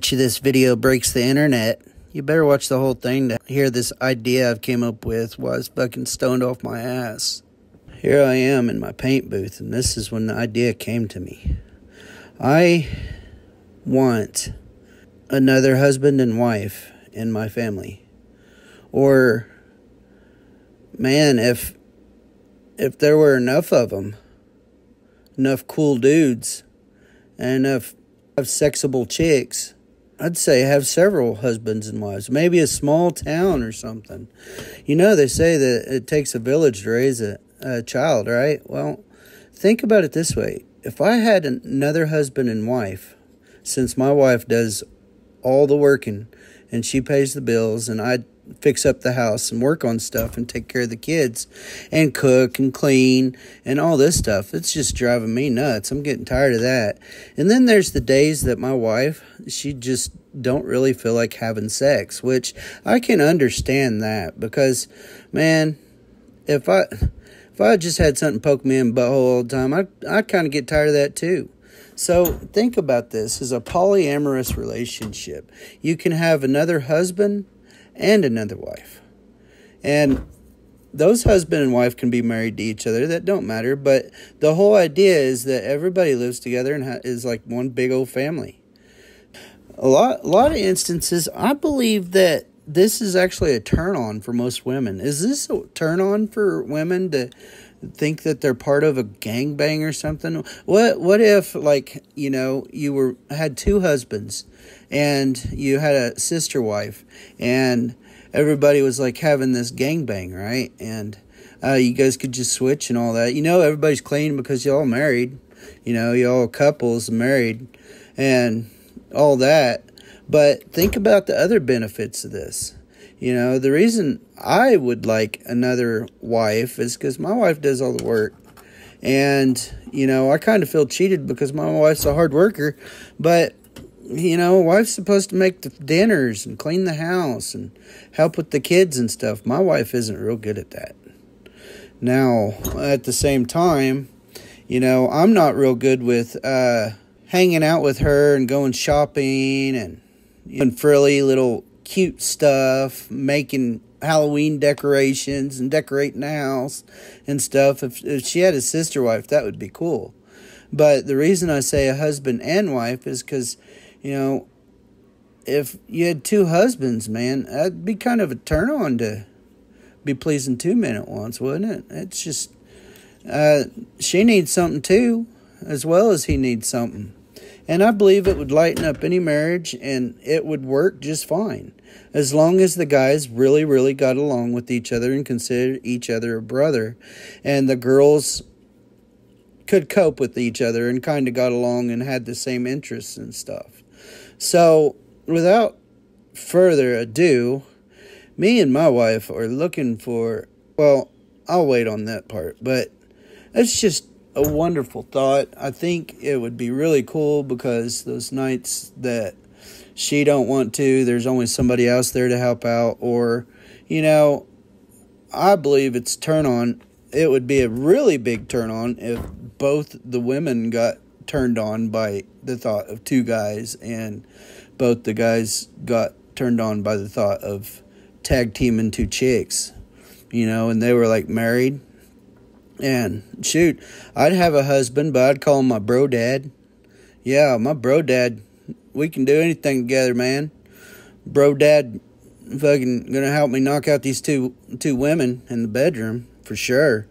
This video breaks the internet. You better watch the whole thing to hear this idea I've came up with while I was fucking stoned off my ass. Here I am in my paint booth, and this is when the idea came to me. I want another husband and wife in my family. Or, man, if there were enough of them, enough cool dudes, and enough sexable chicks, I'd say have several husbands and wives. Maybe a small town or something. You know, they say that it takes a village to raise a child, right? Well, think about it this way. If I had another husband and wife, since my wife does all the working and she pays the bills and I fix up the house and work on stuff and take care of the kids and cook and clean and all this stuff, it's just driving me nuts. I'm getting tired of that. And then there's the days that my wife, she just don't really feel like having sex, which I can understand that because, man, if I just had something poke me in the butthole all the time, I kind of get tired of that too. So think about this as a polyamorous relationship. You can have another husband and another wife. And those husband and wife can be married to each other. That don't matter. But the whole idea is that everybody lives together and is like one big old family. A lot of instances, I believe that this is actually a turn-on for most women. Is this a turn-on for women to think that they're part of a gangbang or something? What if, like, you know, you had two husbands and you had a sister wife and everybody was like having this gangbang, right? And you guys could just switch and all that. You know, everybody's clean because y'all married. You know, y'all couples married and all that. But think about the other benefits of this. You know, the reason I would like another wife is because my wife does all the work. And, you know, I kind of feel cheated because my wife's a hard worker. But, you know, wife's supposed to make the dinners and clean the house and help with the kids and stuff. My wife isn't real good at that. Now, at the same time, you know, I'm not real good with hanging out with her and going shopping and frilly little cute stuff, making Halloween decorations and decorating the house and stuff. If she had a sister wife, that would be cool. But the reason I say a husband and wife is because, you know, if you had two husbands, man, that'd be kind of a turn on to be pleasing two men at once, wouldn't it? It's just, she needs something too, as well as he needs something. And I believe it would lighten up any marriage and it would work just fine. As long as the guys really, really got along with each other and considered each other a brother. And the girls could cope with each other and kind of got along and had the same interests and stuff. So, without further ado, me and my wife are looking for, well, I'll wait on that part. But it's just a wonderful thought. I think it would be really cool because those nights that she don't want to, there's only somebody else there to help out. Or, you know, I believe it's turn on. It would be a really big turn on if both the women got turned on by the thought of two guys and both the guys got turned on by the thought of tag teaming two chicks, you know, and they were like married. And shoot, I'd have a husband, but I'd call him my bro dad. Yeah, my bro dad. We can do anything together, man. Bro dad fucking gonna help me knock out these two women in the bedroom for sure.